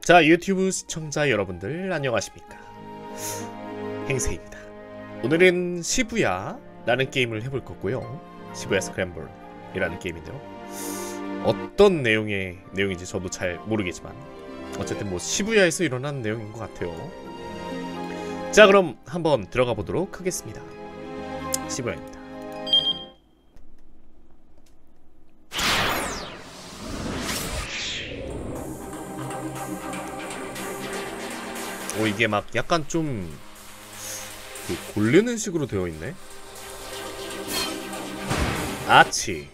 자, 유튜브 시청자 여러분들 안녕하십니까? 행세입니다. 오늘은 시부야라는 게임을 해볼 거고요. 시부야 스크램블이라는 게임인데요. 어떤 내용인지 저도 잘 모르겠지만 어쨌든 뭐 시부야에서 일어난 내용인 것 같아요. 자, 그럼 한번 들어가 보도록 하겠습니다. 시부야입니다. 오, 이게 막 약간 좀 고르는 식으로 되어 있네. 아치,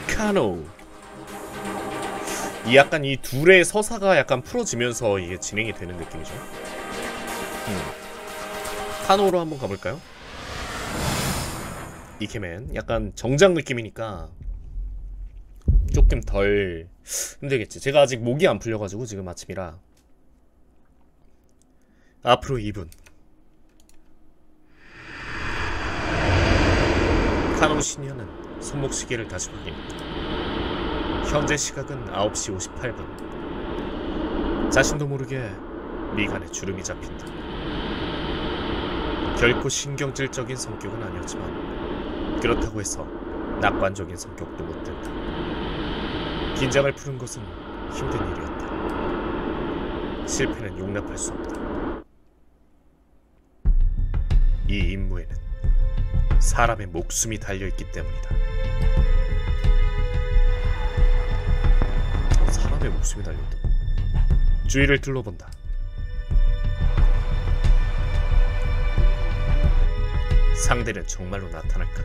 카노. 이 약간 이 둘의 서사가 약간 풀어지면서 이게 진행이 되는 느낌이죠. 카노로 한번 가볼까요? 이케맨 약간 정장 느낌이니까 조금 덜 힘들겠지. 제가 아직 목이 안 풀려가지고 지금 아침이라. 앞으로 2분. 카노 시니어는 손목시계를 다시 확인했다. 현재 시각은 9시 58분. 자신도 모르게 미간에 주름이 잡힌다. 결코 신경질적인 성격은 아니었지만 그렇다고 해서 낙관적인 성격도 못 된다. 긴장을 푸는 것은 힘든 일이었다. 실패는 용납할 수 없다. 이 임무에는 사람의 목숨이 달려있기 때문이다. 사람의 목숨이 달려있다. 주위를 둘러본다. 상대는 정말로 나타날까?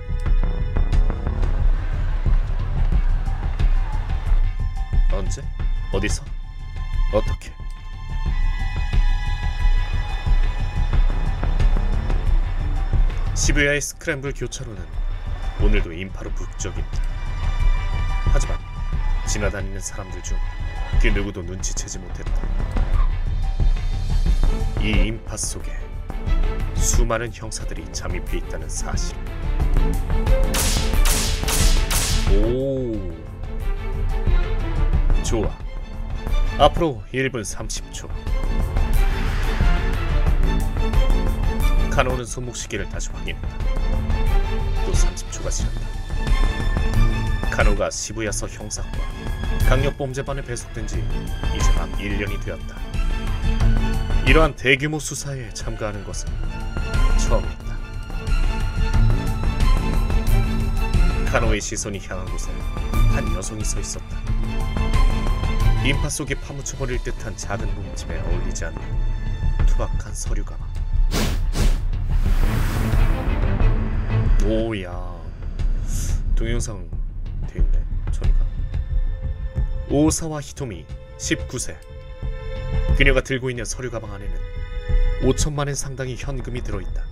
언제? 어디서? 어떻게? 시부야의 스크램블 교차로는 오늘도 인파로 북적입니다. 하지만 지나다니는 사람들 중 그 누구도 눈치채지 못했다. 이 인파 속에 수많은 형사들이 잠입해 있다는 사실. 오, 좋아. 앞으로 1분 30초. 카노는 손목시계를 다시 확인했다. 또 30초가 지났다. 카노가 시부야서 형사과 강력범죄반에 배속된 지 이제 막 1년이 되었다. 이러한 대규모 수사에 참가하는 것은 처음이었다. 카노의 시선이 향한 곳에 한 여성이 서 있었다. 인파 속에 파묻혀버릴 듯한 작은 몸집에 어울리지 않는 투박한 서류 가방. 오야, 동영상 되어있네. 저리가 오사와 히토미 19세. 그녀가 들고 있는 서류 가방 안에는 5천만엔 상당의 현금이 들어있다.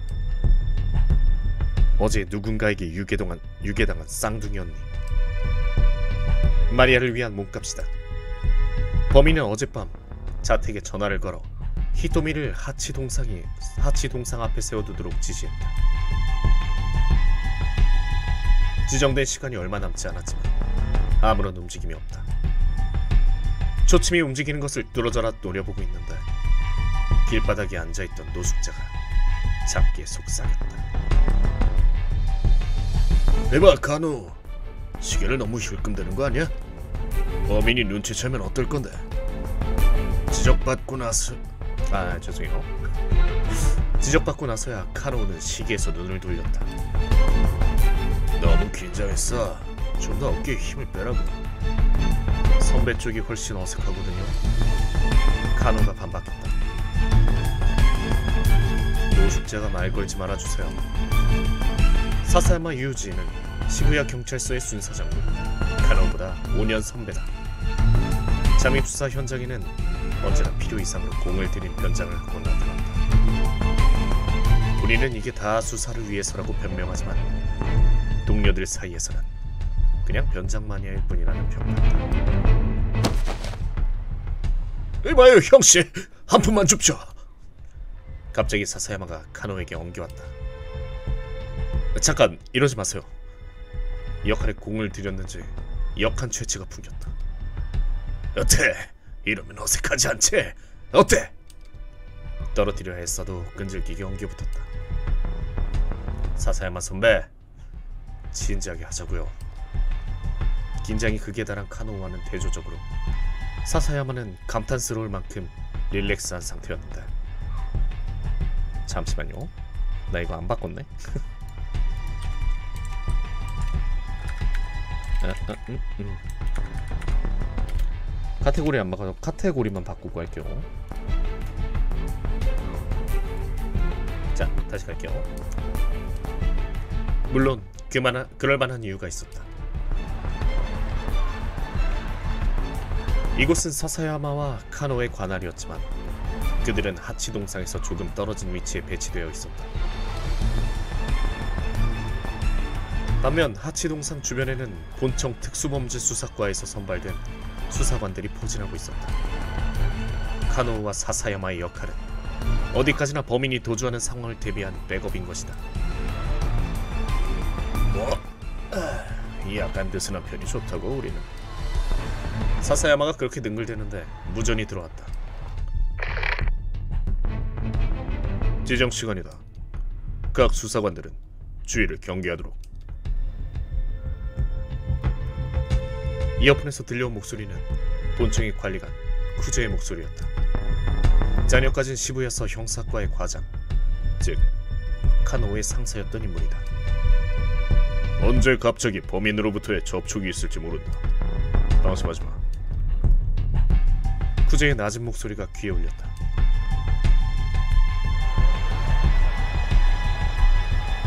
어제 누군가에게 유괴당한 쌍둥이 언니 마리아를 위한 몸값이다. 범인은 어젯밤 자택에 전화를 걸어 히토미를 하치 동상 앞에 세워두도록 지시했다. 지정된 시간이 얼마 남지 않았지만 아무런 움직임이 없다. 초침이 움직이는 것을 뚫어져라 노려보고 있는데 길바닥에 앉아있던 노숙자가 잡기에 속삭였다. 에바 카노, 시계를 너무 힐끔대는 거 아니야? 범인이 눈치채면 어떨 건데? 지적받고 나서 죄송해요. 지적받고 나서야 카노는 시계에서 눈을 돌렸다. 너무 긴장했어. 좀 더 어깨에 힘을 빼라고. 선배 쪽이 훨씬 어색하거든요. 카노가 반박했다. 노숙자가 말 걸지 말아주세요. 사사야마 유지는 시부야 경찰서의 순사장군. 카노보다 5년 선배다. 잠입수사 현장에는 언제나 필요 이상으로 공을 들인 변장을 하고 나타난다. 우리는 이게 다 수사를 위해서라고 변명하지만 동료들 사이에서는 그냥 변장 마니아일 뿐이라는 평가다. 이봐요 형씨, 한 푼만 줍죠. 갑자기 사사야마가 카노에게 엉겨왔다. 잠깐 이러지 마세요. 역할에 공을 들였는지 역한 죄치가 풍겼다. 여태 이러면 어색하지 않지? 어때? 떨어뜨려 애써도 끈질기게 엉겨붙었다. 사사야마 선배, 진지하게 하자고요. 긴장이 극에 달한 카노우와는 대조적으로 사사야마는 감탄스러울 만큼 릴렉스한 상태였는데. 잠시만요, 나 이거 안 바꿨네. 카테고리 안 바꿔서 카테고리만 바꾸고 할게요. 자, 다시 갈게요. 물론 그럴만한 이유가 있었다. 이곳은 사사야마와 카노의 관할이었지만 그들은 하치 동상에서 조금 떨어진 위치에 배치되어 있었다. 반면 하치 동상 주변에는 본청 특수범죄 수사과에서 선발된 수사관들이 포진하고 있었다. 카노우와 사사야마의 역할은 어디까지나 범인이 도주하는 상황을 대비한 백업인 것이다. 약간 느슨한 편이 좋다고 우리는. 사사야마가 그렇게 능글대는데 무전이 들어왔다. 지정 시간이다. 각 수사관들은 주의를 경계하도록. 이어폰에서 들려온 목소리는 본청의 관리관 쿠제의 목소리였다. 자녀까진 시부야서 형사과의 과장, 즉 카노의 상사였던 인물이다. 언제 갑자기 범인으로부터의 접촉이 있을지 모른다. 방심하지마. 쿠제의 낮은 목소리가 귀에 울렸다.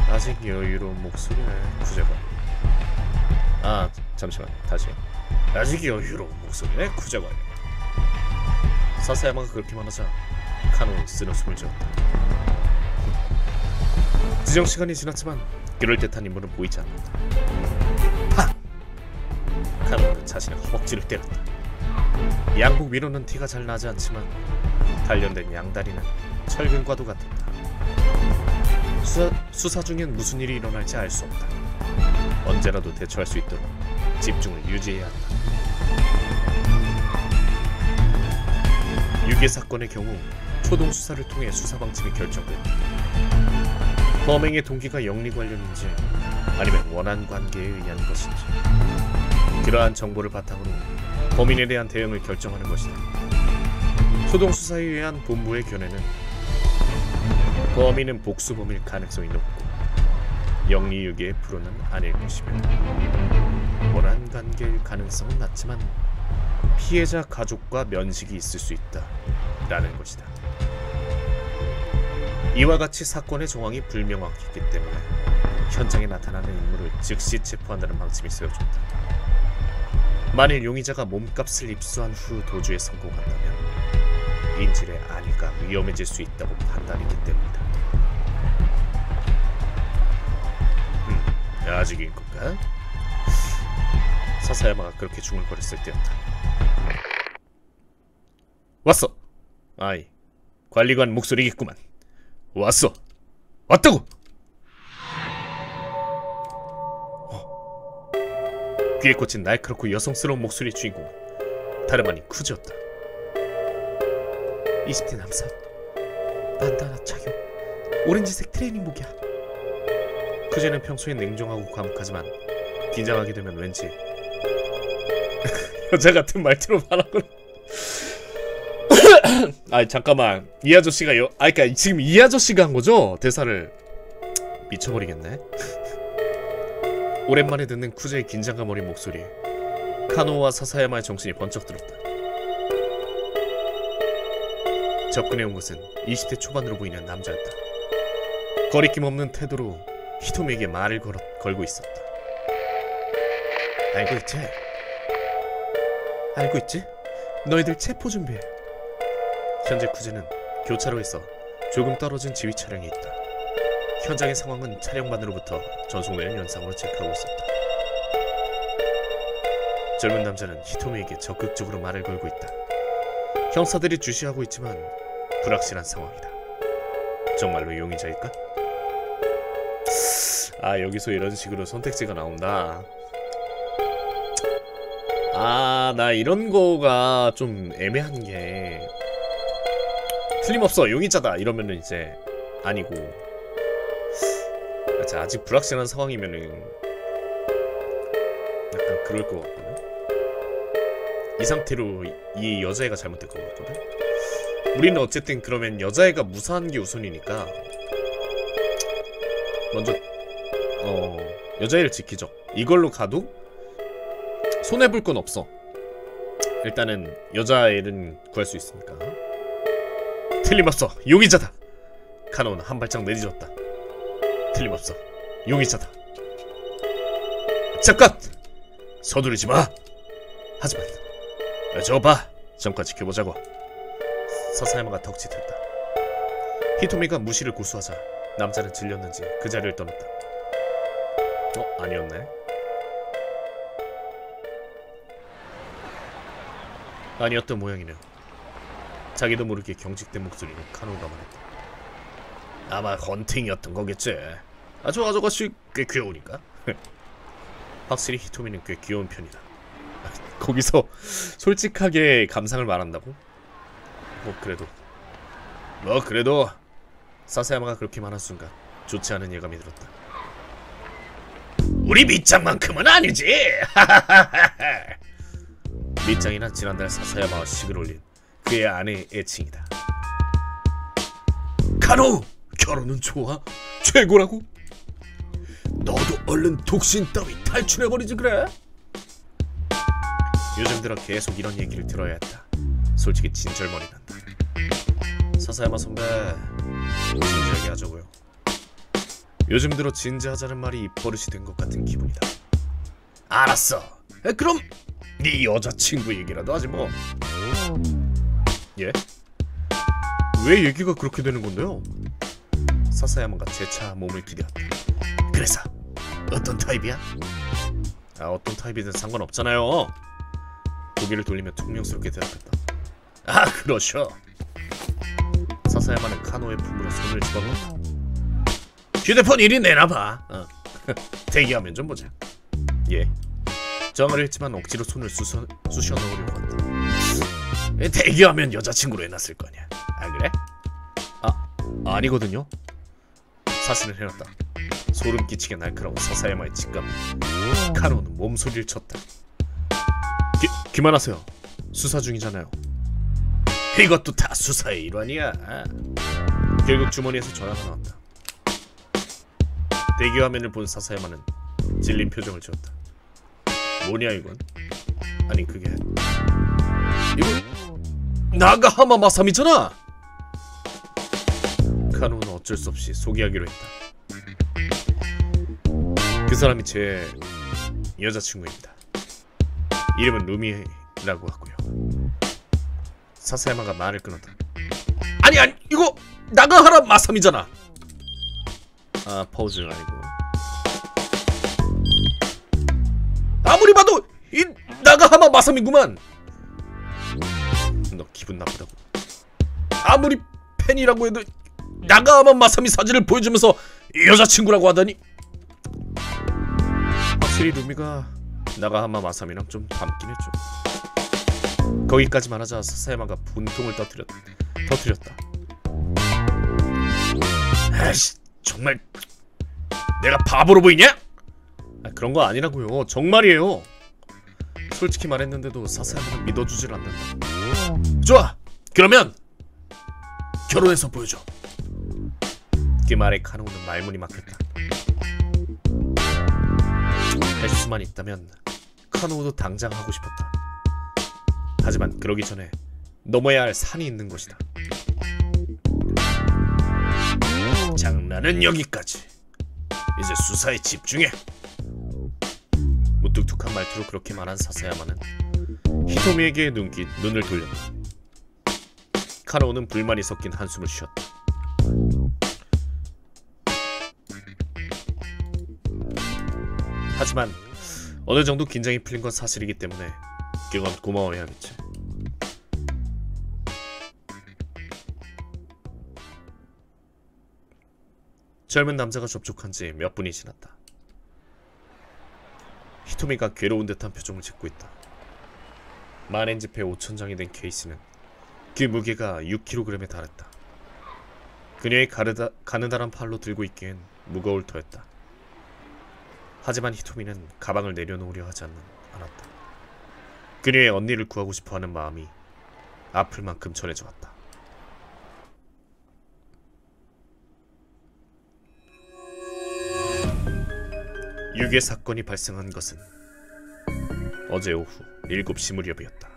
아직 여유로운 목소리네, 쿠제가. 잠시만, 다시. 아직 여유로운 목소리네, 쿠제가. 사사야마가 그렇게 말하자 카노는 쓰는 숨을 지었다. 지정 시간이 지났지만 그럴듯한 인물은 보이지 않는다. 하! 카노는 자신의 허벅지를 때렸다. 양복 위로는 티가 잘 나지 않지만 단련된 양다리는 철근과도 같았다. 수사 중엔 무슨 일이 일어날지 알 수 없다. 언제라도 대처할 수 있도록 집중을 유지해야 한다. 유괴 사건의 경우 초동 수사를 통해 수사 방침이 결정된다. 범행의 동기가 영리 관련인지 아니면 원한 관계에 의한 것인지, 그러한 정보를 바탕으로 범인에 대한 대응을 결정하는 것이다. 초동 수사에 의한 본부의 견해는 범인은 복수범일 가능성이 높고 영리 유괴의 프로는 아닐 것이며, 원한 관계일 가능성은 낮지만 피해자 가족과 면식이 있을 수 있다 라는 것이다. 이와 같이 사건의 정황이 불명확했기 때문에 현장에 나타나는 인물을 즉시 체포한다는 방침이 쓰여졌다. 만일 용의자가 몸값을 입수한 후 도주에 성공한다면 인질의 안위가 위험해질 수 있다고 판단했기 때문이다. 아직인 건가? 사사야마가 그렇게 중얼거렸을 때였다. 왔어! 아이, 관리관 목소리겠구만. 왔어! 왔다고! 귀에 꽂힌 날카롭고 여성스러운 목소리의 주인공은 다름 아닌 쿠즈였다. 20대 남성, 반다나 착용, 오렌지색 트레이닝복이야. 쿠즈는 평소엔 냉정하고 과묵하지만 긴장하게 되면 왠지 여자 같은 말투로 말하거나. 아 잠깐만, 이 아저씨가 그러니까 지금 이 아저씨가 한 거죠? 대사를. 미쳐버리겠네. 오랜만에 듣는 쿠제의 긴장감 어린 목소리에 카노와 사사야마의 정신이 번쩍 들었다. 접근해온 것은 20대 초반으로 보이는 남자였다. 거리낌 없는 태도로 히토미에게 말을 걸고 있었다. 알고 있지? 알고 있지? 너희들 체포 준비해. 현재 쿠제는 교차로에서 조금 떨어진 지휘 차량에 있다. 현장의 상황은 차량반으로부터 전송되는 영상으로 체크하고 있었다. 젊은 남자는 히토미에게 적극적으로 말을 걸고 있다. 형사들이 주시하고 있지만 불확실한 상황이다. 정말로 용의자일까? 여기서 이런 식으로 선택지가 나온다. 나 이런 거가 좀 애매한 게 틀림없어 용의자다 이러면은 이제 아니고 아직 불확실한 상황이면은 약간 그럴 것 같거든. 이 상태로 이 여자애가 잘못될 것 같거든. 우리는 어쨌든 그러면 여자애가 무사한 게 우선이니까 먼저 여자애를 지키죠. 이걸로 가도 손해볼 건 없어. 일단은 여자애는 구할 수 있으니까. 틀림없어 용의자다. 카노는 한 발짝 내딛었다. 틀림없어 용의자다. 잠깐! 서두르지 마. 하지만 저거 봐. 잠깐 지켜보자고. 사사야마가 덕짓했다. 히토미가 무시를 고수하자 남자는 질렸는지 그 자리를 떠났다. 아니었네. 아니었던 모양이네요. 자기도 모르게 경직된 목소리로 카노가 말했다. 아마 헌팅이었던 거겠지. 저 아저씨 꽤 귀여우니까. 확실히 히토미는 꽤 귀여운 편이다. 거기서 솔직하게 감상을 말한다고? 그래도 사사야마가 그렇게 말한 순간 좋지 않은 예감이 들었다. 우리 밑장만큼은 아니지. 밑장이나 지난달 사사야마와 식을 올린 그의 아내의 애칭이다. 카노! 결혼은 좋아? 최고라고? 너도 얼른 독신 따위 탈출해버리지 그래? 요즘 들어 계속 이런 얘기를 들어야 했다. 솔직히 진절머리 난다. 사사야마 선배, 진지하게 하자고요. 요즘 들어 진지하자는 말이 입버릇이 된 것 같은 기분이다. 알았어. 그럼 네 여자친구 얘기라도 하지 뭐. 예? 왜 얘기가 그렇게 되는 건데요? 사사야마가 재차 몸을 기대었다. 그래서 어떤 타입이야? 어떤 타입이든 상관없잖아요. 고개를 돌리며 퉁명스럽게 대답했다. 그러셔. 사사야마는 카노의 품으로 손을 집어넣었다. 휴대폰 이리 내놔봐. 대기하면 좀 보자. 예. 정을 했지만 억지로 손을 쑤셔 넣으려고 한다. 대기하면 여자친구로 해놨을 거냐? 그래? 아니거든요. 사실은 해놨다. 소름 끼치게 날카로운 사사야마의 직감. 카노는 몸소리를 쳤다. 그만하세요. 수사 중이잖아요. 이것도 다 수사의 일환이야. 결국 주머니에서 전화가 나왔다. 대기 화면을 본 사사야마는 질린 표정을 지었다. 뭐냐 이건? 아니 그게 이거 나가하마 마삼이잖아. 카노는 어쩔 수 없이 소개하기로 했다. 그 사람이 제 여자친구입니다. 이름은 루미라고 하고요. 사사야마가 말을 끊었다. 아니 이거 나가하라 마삼이잖아. 퍼즐 아니고. 아무리 봐도 이 나가하마 마삼이구만. 너 기분 나쁘다고. 아무리 팬이라고 해도 나가하마 마삼이 사진을 보여주면서 여자친구라고 하다니. 확실히 루미가 나가하마 마삼이랑 좀 닮긴 했죠. 거기까지 말하자 사사야마가 분통을 터뜨렸다. 아이씨, 정말 내가 바보로 보이냐? 그런 거 아니라고요. 정말이에요. 솔직히 말했는데도 사사야마는 믿어주질 않는다. 좋아, 그러면 결혼해서 보여줘. 그 말에 카노는 말문이 막혔다. 할 수만 있다면 카노도 당장 하고 싶었다. 하지만 그러기 전에 넘어야 할 산이 있는 것이다. 장난은 여기까지. 이제 수사에 집중해. 무뚝뚝한 말투로 그렇게 말한 사사야마는 히토미에게 눈을 돌렸다. 카노는 불만이 섞인 한숨을 쉬었다. 하지만 어느 정도 긴장이 풀린 건 사실이기 때문에 그건 고마워해야겠지. 젊은 남자가 접촉한 지 몇 분이 지났다. 히토미가 괴로운 듯한 표정을 짓고 있다. 만엔지페 5,000장이 된 케이스는 그 무게가 6kg에 달했다. 그녀의 가느다란 팔로 들고 있기엔 무거울 터였다. 하지만 히토미는 가방을 내려놓으려 하지 않았다. 그녀의 언니를 구하고 싶어하는 마음이 아플 만큼 전해져 왔다. 유괴 사건이 발생한 것은 어제 오후 7시 무렵이었다.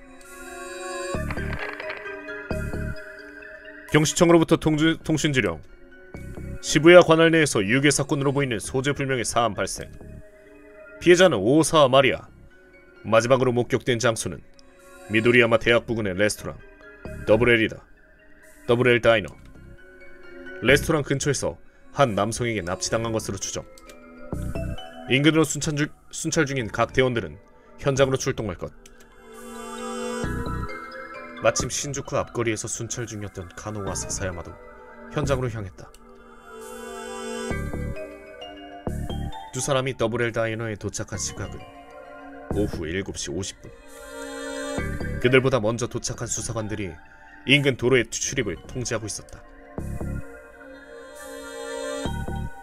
경시청으로부터 통신지령. 시부야 관할 내에서 유괴 사건으로 보이는 소재불명의 사안 발생. 피해자는 오사와 마리아. 마지막으로 목격된 장소는 미도리야마 대학 부근의 레스토랑 더블L이다. 더블L 다이너. 레스토랑 근처에서 한 남성에게 납치당한 것으로 추정. 인근으로 순찰 중인 각 대원들은 현장으로 출동할 것. 마침 신주쿠 앞거리에서 순찰 중이었던 카노와 사사야마도 현장으로 향했다. 두 사람이 더블L 다이너에 도착한 시각은 오후 7시 50분. 그들보다 먼저 도착한 수사관들이 인근 도로의 출입을 통제하고 있었다.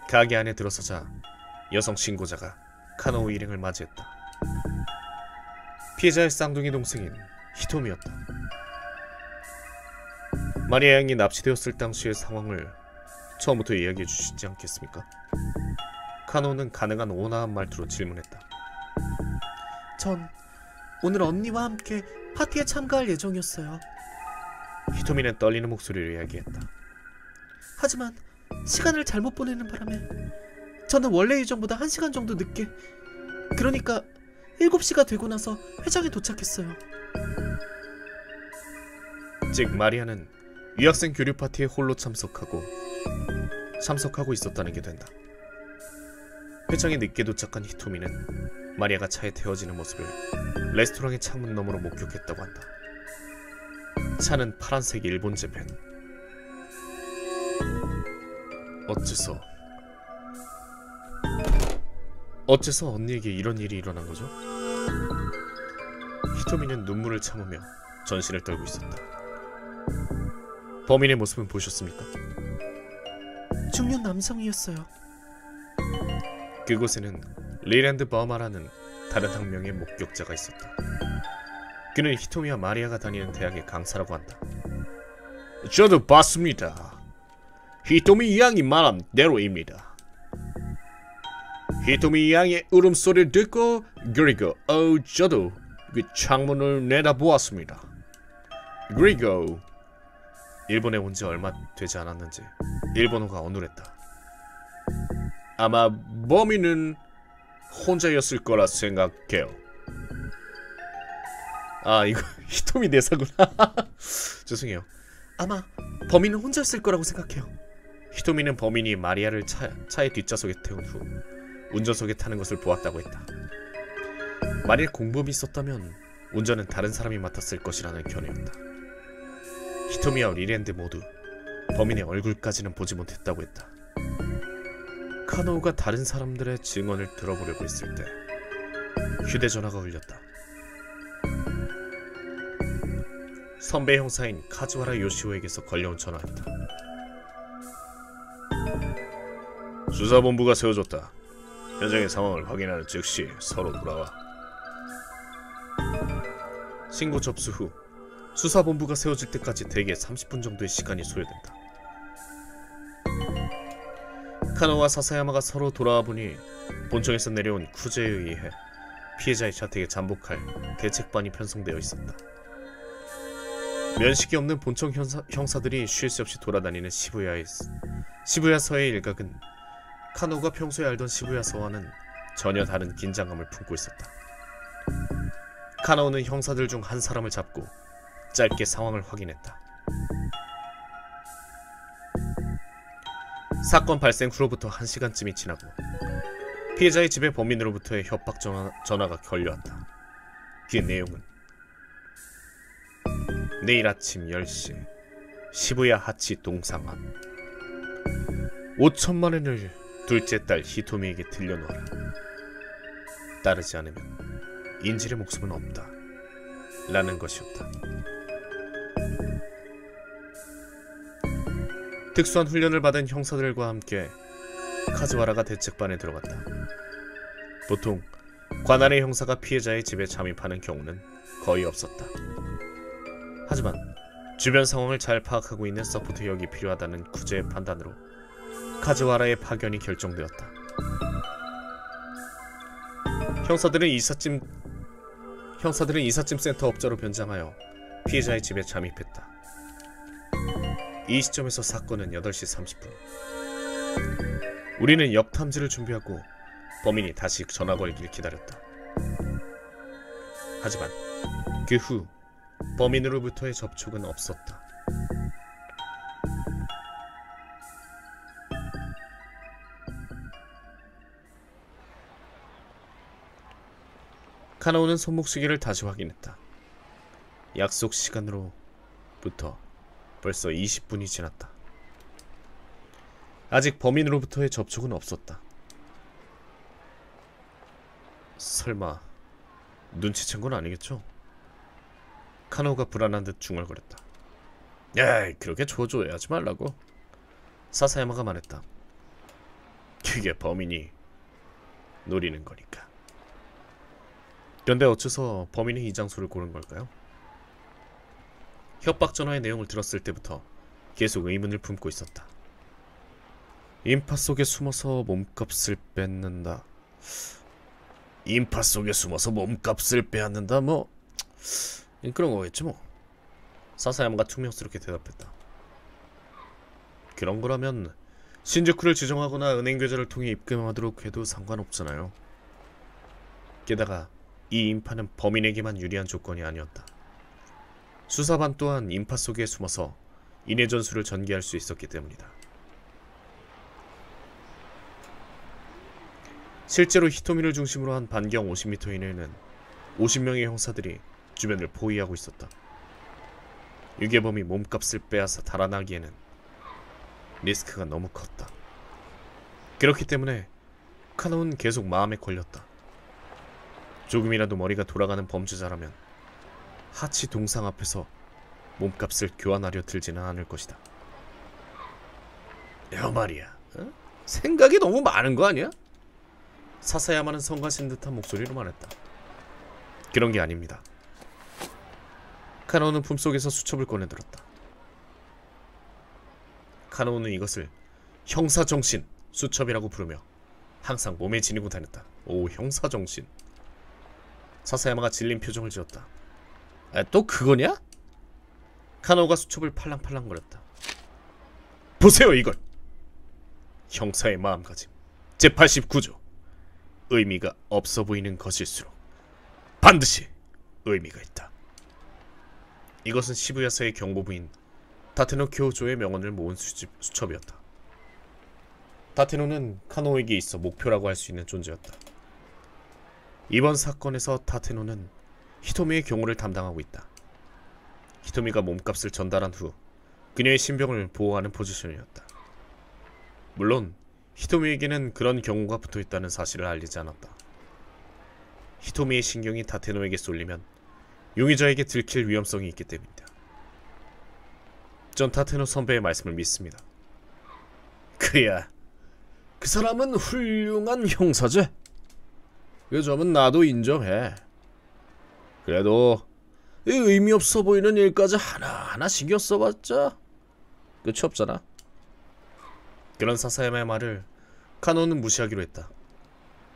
가게 안에 들어서자 여성 신고자가 카노우 일행을 맞이했다. 피해자의 쌍둥이 동생인 히토미였다. 마리아 양이 납치되었을 당시의 상황을 처음부터 이야기해 주시지 않겠습니까? 카노우는 가능한 온화한 말투로 질문했다. 전 오늘 언니와 함께 파티에 참가할 예정이었어요. 히토미는 떨리는 목소리로 이야기했다. 하지만 시간을 잘못 보내는 바람에 저는 원래 일정보다 1시간 정도 늦게, 그러니까 7시가 되고 나서 회장에 도착했어요. 즉 마리아는 유학생 교류 파티에 홀로 참석하고 있었다는 게 된다. 회장에 늦게 도착한 히토미는 마리아가 차에 태워지는 모습을 레스토랑의 창문 너머로 목격했다고 한다. 차는 파란색 일본 재팬. 어째서 언니에게 이런 일이 일어난 거죠? 히토미는 눈물을 참으며 전신을 떨고 있었다. 범인의 모습은 보셨습니까? 중년 남성이었어요. 그곳에는 리랜드 버마라는 다른 한 명의 목격자가 있었다. 그는 히토미와 마리아가 다니는 대학의 강사라고 한다. 저도 봤습니다. 히토미 양이 말한 대로입니다. 히토미 양의 울음소리를 듣고 그리고 저도 그 창문을 내다보았습니다. 그리고 일본에 온 지 얼마 되지 않았는지 일본어가 어눌했다. 아마 범인은 혼자였을 거라 생각해요. 아, 이거 히토미 대사구나. 죄송해요. 아마 범인은 혼자였을 거라고 생각해요. 히토미는 범인이 마리아를 차의 뒷좌석에 태운 후 운전석에 타는 것을 보았다고 했다. 만일 공범이 있었다면 운전은 다른 사람이 맡았을 것이라는 견해였다. 히토미와 리랜드 모두 범인의 얼굴까지는 보지 못했다고 했다. 카노우가 다른 사람들의 증언을 들어보려고 했을 때 휴대전화가 울렸다. 선배 형사인 카즈와라 요시오에게서 걸려온 전화였다. 수사본부가 세워졌다. 현장의 상황을 확인하는 즉시 서로 돌아와. 신고 접수 후 수사본부가 세워질 때까지 대개 30분 정도의 시간이 소요된다. 카노와 사사야마가 서로 돌아와 보니 본청에서 내려온 쿠제에 의해 피해자의 자택에 잠복할 대책반이 편성되어 있었다. 면식이 없는 본청 형사들이 쉴 새 없이 돌아다니는 시부야서의 일각은 카노가 평소에 알던 시부야서와는 전혀 다른 긴장감을 품고 있었다. 카노는 형사들 중 한 사람을 잡고 짧게 상황을 확인했다. 사건 발생 후로부터 1시간쯤이 지나고 피해자의 집에 범인으로부터의 협박 전화가 걸려왔다. 그 내용은 내일 아침 10시 시부야 하치 동상 앞 5천만 엔을 둘째 딸 히토미에게 들려놓아라. 따르지 않으면 인질의 목숨은 없다. 라는 것이었다. 특수한 훈련을 받은 형사들과 함께 카즈와라가 대책반에 들어갔다. 보통 관할의 형사가 피해자의 집에 잠입하는 경우는 거의 없었다. 하지만 주변 상황을 잘 파악하고 있는 서포트역이 필요하다는 쿠제의 판단으로 카즈와라의 파견이 결정되었다. 형사들은 이삿짐 센터 업자로 변장하여 피해자의 집에 잠입했다. 이 시점에서 사건은 8시 30분. 우리는 역탐지를 준비하고 범인이 다시 전화 걸기를 기다렸다. 하지만 그 후 범인으로부터의 접촉은 없었다. 카나오는 손목시계를 다시 확인했다. 약속 시간으로부터 벌써 20분이 지났다. 아직 범인으로부터의 접촉은 없었다. 설마 눈치챈 건 아니겠죠? 카나오가 불안한 듯 중얼거렸다. 야이, 그렇게 조조해하지 말라고. 사사야마가 말했다. 그게 범인이 노리는 거니까. 그런데 어째서 범인이 이 장소를 고른 걸까요? 협박 전화의 내용을 들었을 때부터 계속 의문을 품고 있었다. 인파 속에 숨어서 몸값을 뺏는다. 인파 속에 숨어서 몸값을 빼앗는다, 뭐 그런 거겠지 뭐. 사사야마가 퉁명스럽게 대답했다. 그런 거라면 신주쿠를 지정하거나 은행 계좌를 통해 입금하도록 해도 상관없잖아요. 게다가 이 인파는 범인에게만 유리한 조건이 아니었다. 수사반 또한 인파 속에 숨어서 인해 전술을 전개할 수 있었기 때문이다. 실제로 히토미를 중심으로 한 반경 50m 이내에는 50명의 형사들이 주변을 포위하고 있었다. 유괴범이 몸값을 빼앗아 달아나기에는 리스크가 너무 컸다. 그렇기 때문에 카나오는 계속 마음에 걸렸다. 조금이라도 머리가 돌아가는 범죄자라면 하치 동상 앞에서 몸값을 교환하려 들지는 않을 것이다. 야 말이야, 어? 생각이 너무 많은 거 아니야? 사사야마는 성가신 듯한 목소리로 말했다. 그런 게 아닙니다. 카나오는 품속에서 수첩을 꺼내들었다. 카나오는 이것을 형사정신 수첩이라고 부르며 항상 몸에 지니고 다녔다. 오, 형사정신. 사사야마가 질린 표정을 지었다. 또 그거냐? 카나오가 수첩을 팔랑팔랑거렸다. 보세요 이걸. 형사의 마음가짐 제89조. 의미가 없어 보이는 것일수록 반드시 의미가 있다. 이것은 시부야사의 경보부인 다테노 교조의 명언을 모은 수첩이었다. 다테노는 카노에게 있어 목표라고 할 수 있는 존재였다. 이번 사건에서 다테노는 히토미의 경호를 담당하고 있다. 히토미가 몸값을 전달한 후 그녀의 신병을 보호하는 포지션이었다. 물론 히토미에게는 그런 경고가 붙어있다는 사실을 알리지 않았다. 히토미의 신경이 다테노에게 쏠리면 용의자에게 들킬 위험성이 있기 때문이다. 전 다테노 선배의 말씀을 믿습니다. 그야, 그 사람은 훌륭한 형사제. 그 점은 나도 인정해. 그래도 이 의미 없어 보이는 일까지 하나하나 신경 써봤자 끝이 없잖아. 그런 사사야마의 말을 카노는 무시하기로 했다.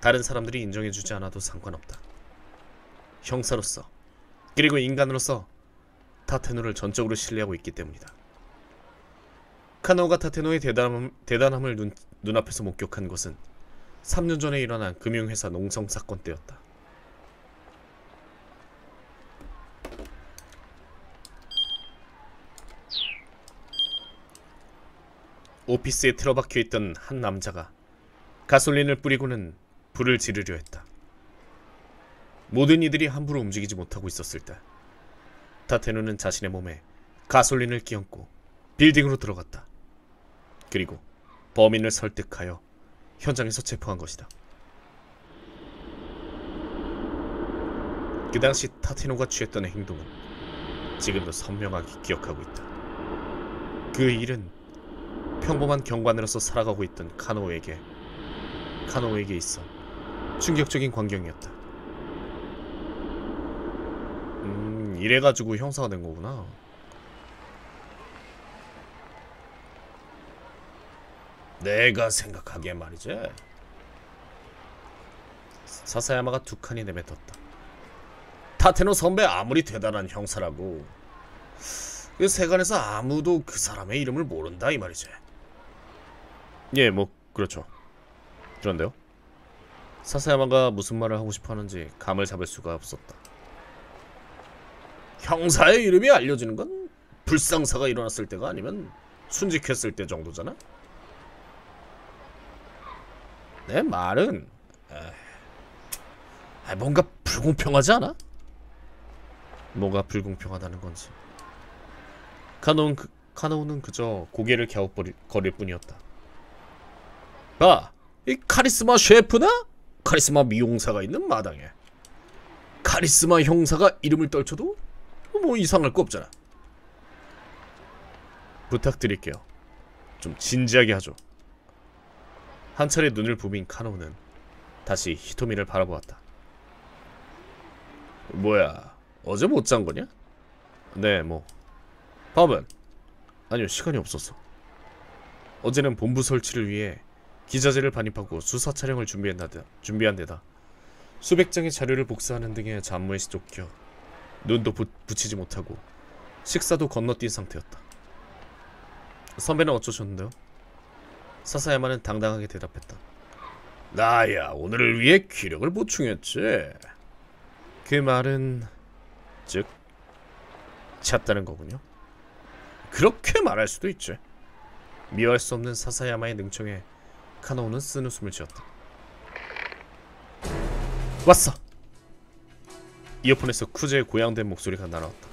다른 사람들이 인정해주지 않아도 상관없다. 형사로서 그리고 인간으로서 다테노를 전적으로 신뢰하고 있기 때문이다. 카노가 다테노의 대단함을 눈앞에서 목격한 것은 3년 전에 일어난 금융회사 농성 사건 때였다. 오피스에 틀어박혀 있던 한 남자가 가솔린을 뿌리고는 불을 지르려 했다. 모든 이들이 함부로 움직이지 못하고 있었을 때 다테노는 자신의 몸에 가솔린을 끼얹고 빌딩으로 들어갔다. 그리고 범인을 설득하여 현장에서 체포한 것이다. 그 당시 타테노가 취했던 행동은 지금도 선명하게 기억하고 있다. 그 일은 평범한 경관으로서 살아가고 있던 카노에게 있어 충격적인 광경이었다. 이래가지고 형사가 된 거구나. 내가 생각하기에 말이지. 사사야마가 두 칸이 내뱉었다. 타테노 선배 아무리 대단한 형사라고 그 세간에서 아무도 그 사람의 이름을 모른다 이 말이지. 예, 뭐 그렇죠. 그런데요? 사사야마가 무슨 말을 하고 싶어 하는지 감을 잡을 수가 없었다. 형사의 이름이 알려지는 건 불상사가 일어났을 때가 아니면 순직했을 때 정도잖아? 내 말은 뭔가 불공평하지 않아? 뭐가 불공평하다는 건지. 카노우는 그저 고개를 갸웃거릴 뿐이었다. 봐! 이 카리스마 셰프나 카리스마 미용사가 있는 마당에 카리스마 형사가 이름을 떨쳐도 뭐 이상할 거 없잖아. 부탁드릴게요. 좀 진지하게 하죠. 한 차례 눈을 부빈 카노우는 다시 히토미를 바라보았다. 뭐야, 어제 못 잔 거냐? 네, 뭐. 밥은? 아니요, 시간이 없었어. 어제는 본부 설치를 위해 기자재를 반입하고 수사 촬영을 준비한 데다 수백 장의 자료를 복사하는 등의 잡무에 쫓겨 눈도 붙이지 못하고 식사도 건너뛴 상태였다. 선배는 어쩌셨는데요? 사사야마는 당당하게 대답했다. 나야 오늘을 위해 기력을 보충했지. 그 말은 즉 찼다는 거군요. 그렇게 말할 수도 있지. 미워할 수 없는 사사야마의 능청에 카노우는 쓴웃음을 지었다. 왔어! 이어폰에서 쿠제의 고양된 목소리가 날아왔다.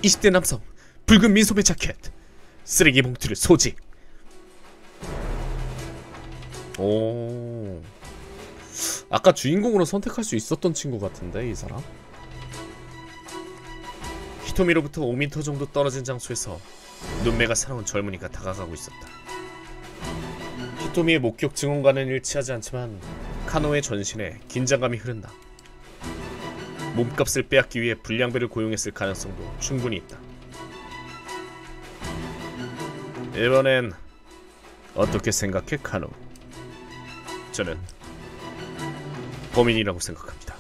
20대 남성, 붉은 민소매 자켓, 쓰레기 봉투를 소지. 오, 아까 주인공으로 선택할 수 있었던 친구 같은데 이 사람? 히토미로부터 5m 정도 떨어진 장소에서 눈매가 사나운 젊은이가 다가가고 있었다. 히토미의 목격 증언과는 일치하지 않지만 카노의 전신에 긴장감이 흐른다. 몸값을 빼앗기 위해 불량배를 고용했을 가능성도 충분히 있다. 이번엔 어떻게 생각해, 카노? 저는 범인이라고 생각합니다.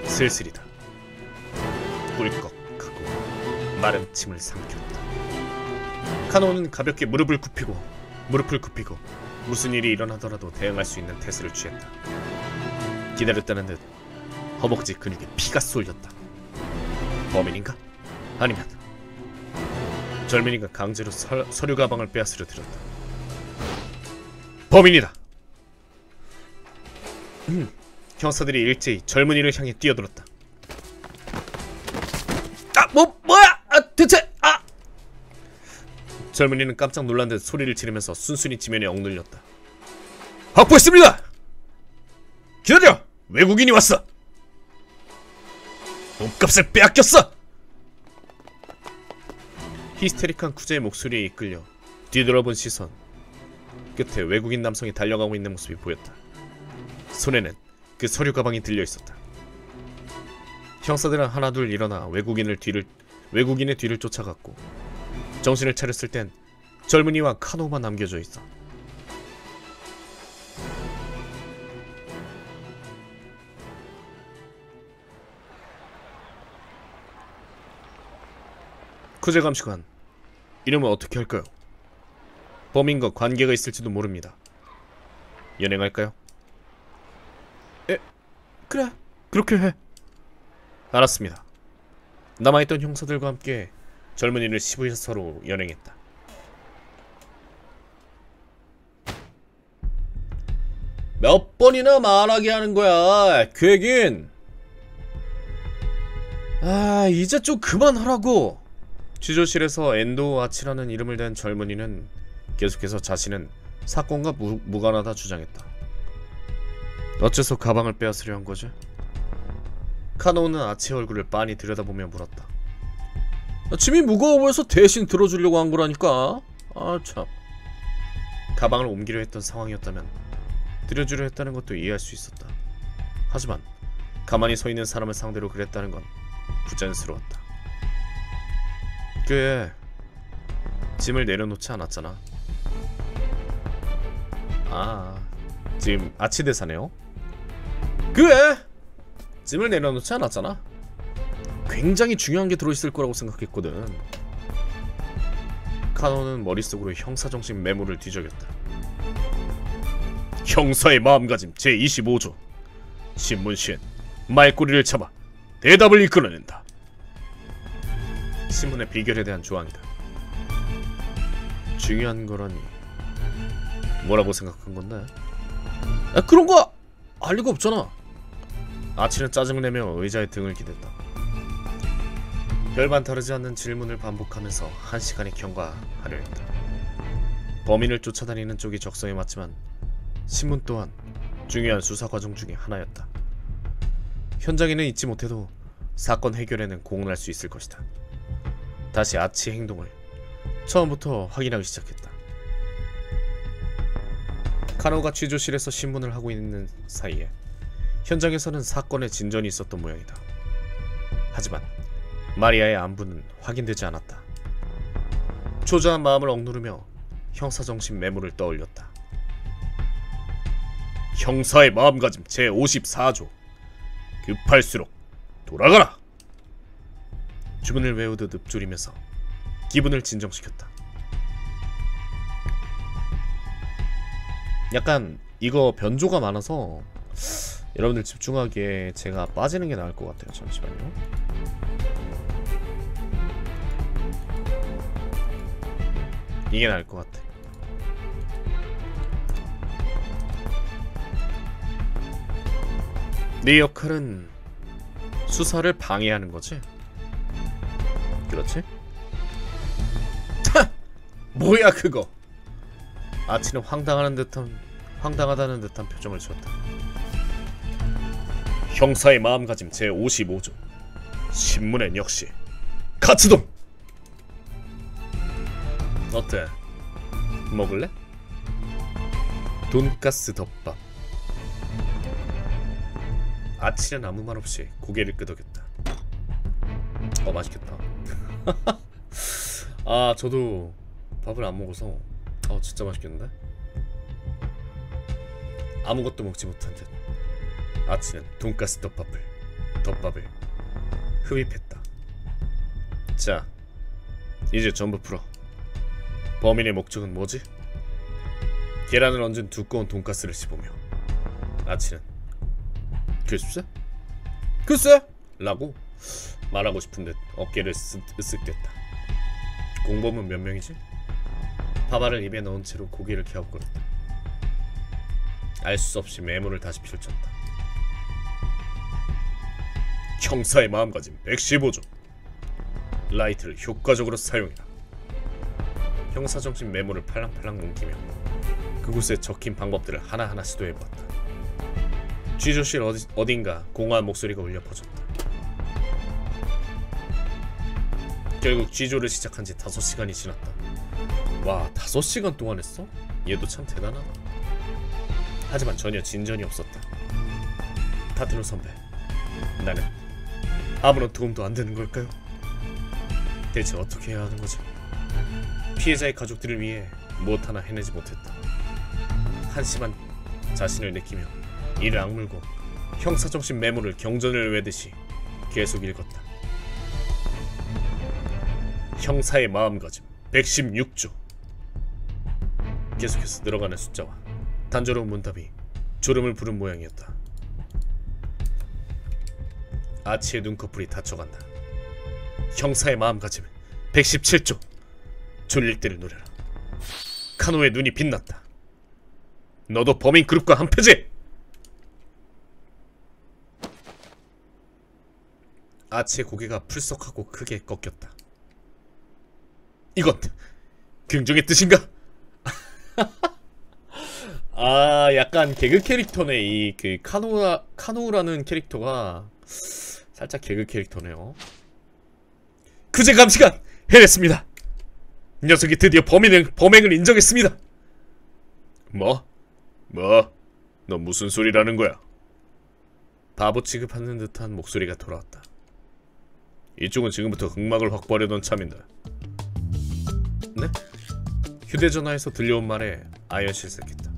슬슬이다. 꿀꺽하고 마른 침을 삼켰다. 카노는 가볍게 무릎을 굽히고 무슨 일이 일어나더라도 대응할 수 있는 태세를 취했다. 기다렸다는 듯 허벅지 근육에 피가 쏠렸다. 범인인가? 아니면 젊은이가 강제로 서류 가방을 빼앗으려 들었다. 범인이다. 형사들이 일제히 젊은이를 향해 뛰어들었다. 뭐야! 대체! 젊은이는 깜짝 놀란 듯 소리를 지르면서 순순히 지면에 억눌렸다. 확보했습니다! 기다려! 외국인이 왔어! 몸값을 빼앗겼어! 히스테릭한 쿠제의 목소리에 이끌려 뒤돌아본 시선 끝에 외국인 남성이 달려가고 있는 모습이 보였다. 손에는 그 서류 가방이 들려있었다. 형사들은 하나둘 일어나 외국인의 뒤를 쫓아갔고 정신을 차렸을 땐 젊은이와 카노만 남겨져 있어. 쿠제 감시관, 이름은 어떻게 할까요? 범인과 관계가 있을지도 모릅니다. 연행할까요? 그래, 그렇게 해. 알았습니다. 남아있던 형사들과 함께 젊은이를 시부서로 연행했다. 몇 번이나 말하게 하는 거야. 그 얘긴 이제 좀 그만하라고. 취조실에서 엔도 아치라는 이름을 댄 젊은이는 계속해서 자신은 사건과 무관하다 주장했다. 어째서 가방을 빼앗으려 한 거지? 카노우는 아치의 얼굴을 빤히 들여다보며 물었다. 짐이 무거워 보여서 대신 들어주려고 한 거라니까. 아 참. 가방을 옮기려 했던 상황이었다면 들여주려 했다는 것도 이해할 수 있었다. 하지만 가만히 서 있는 사람을 상대로 그랬다는 건 부자연스러웠다. 그래, 짐을 내려놓지 않았잖아. 아, 지금 아치대사네요. 그래. 짐을 내려놓지 않았잖아. 굉장히 중요한 게 들어있을 거라고 생각했거든. 카노는 머릿속으로 형사정신 메모를 뒤적였다. 형사의 마음가짐 제25조. 신문시엔 말꼬리를 잡아 대답을 이끌어낸다. 신문의 비결에 대한 조항이다. 중요한 거라니 뭐라고 생각한 건데? 그런 거 알 리가 없잖아. 아치는 짜증을 내며 의자에 등을 기댔다. 별반 다르지 않는 질문을 반복하면서 1시간이 경과하려 했다. 범인을 쫓아다니는 쪽이 적성에 맞지만 신문 또한 중요한 수사 과정 중의 하나였다. 현장에는 있지 못해도 사건 해결에는 공헌할 수 있을 것이다. 다시 아치의 행동을 처음부터 확인하기 시작했다. 카노가 취조실에서 신문을 하고 있는 사이에 현장에서는 사건의 진전이 있었던 모양이다. 하지만 마리아의 안부는 확인되지 않았다. 초조한 마음을 억누르며 형사정신 메모를 떠올렸다. 형사의 마음가짐 제54조. 급할수록 돌아가라. 주문을 외우듯 읊조리면서 기분을 진정시켰다. 약간 이거 변조가 많아서 여러분들 집중하기에 제가 빠지는 게 나을 것 같아요. 잠시만요. 이게 나을 것 같아. 네 역할은 수사를 방해하는 거지? 그렇지? 뭐야 그거? 아치는 황당하다는 듯한 표정을 지었다. 형사의 마음가짐 제55조. 신문엔 역시 가츠동. 어때? 먹을래? 돈가스 덮밥. 아치는 아무 말 없이 고개를 끄덕였다. 맛있겠다. 아, 저도 밥을 안 먹어서 진짜 맛있겠는데? 아무것도 먹지 못한 듯 아치는 돈가스 덮밥을 흡입했다. 자, 이제 전부 풀어. 범인의 목적은 뭐지? 계란을 얹은 두꺼운 돈가스를 씹으며 아치는 글쎄? 라고 말하고 싶은 듯 어깨를 으쓱댔다. 공범은 몇 명이지? 밥알을 입에 넣은 채로 고개를 갸웃거렸다. 알 수 없이 메모를 다시 펼쳤다. 형사의 마음가짐 115조. 라이트를 효과적으로 사용해라. 형사정신 메모를 팔랑팔랑 뭉기며 그곳에 적힌 방법들을 하나하나 시도해보았다. 취조실 어딘가 공허한 목소리가 울려 퍼졌다. 결국 취조를 시작한 지 5시간이 지났다. 와, 5시간 동안 했어? 얘도 참 대단하다. 하지만 전혀 진전이 없었다. 타테노 선배, 나는 아무런 도움도 안 되는 걸까요? 대체 어떻게 해야 하는 거지? 피해자의 가족들을 위해 무엇 하나 해내지 못했다. 한심한 자신을 느끼며 이를 악물고 형사정신 메모를 경전을 외듯이 계속 읽었다. 형사의 마음가짐 116조. 계속해서 늘어가는 숫자와 단조로운 문답이 졸음을 부른 모양이었다. 아치의 눈꺼풀이 닫혀간다. 형사의 마음가짐 117조. 졸릴 때를 노려라. 카노의 눈이 빛났다. 너도 범인 그룹과 한패지! 아치의 고개가 풀썩하고 크게 꺾였다. 이건 긍정의 뜻인가? 아, 약간 개그 캐릭터네. 이 그 카노우라는 캐릭터가 살짝 개그 캐릭터네요. 구제 감시관 해냈습니다. 녀석이 드디어 범행을 인정했습니다. 뭐? 너 무슨 소리라는 거야? 바보 취급하는 듯한 목소리가 돌아왔다. 이쪽은 지금부터 극막을 확보하려던 참인다. 네? 휴대전화에서 들려온 말에 아연 실색했다.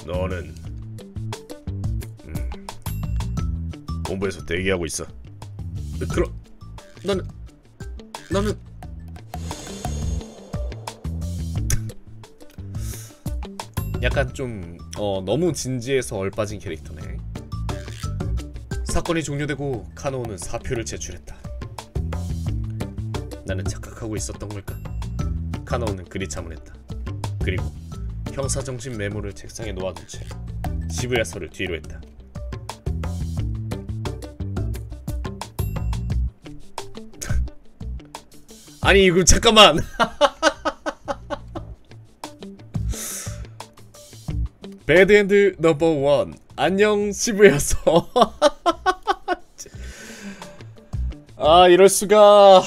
너는 본부에서 대기하고 있어. 그럼 나는 약간 좀 너무 진지해서 얼빠진 캐릭터네. 사건이 종료되고 카노우는 사표를 제출했다. 나는 착각하고 있었던 걸까? 카노우는 그리 차분했다. 그리고 형사정신 메모를 책상에 놓아둔 채 시부야서를 뒤로 했다. 아니 이거 잠깐만. 배드엔드 넘버 1 안녕 시부야서. 아 이럴수가.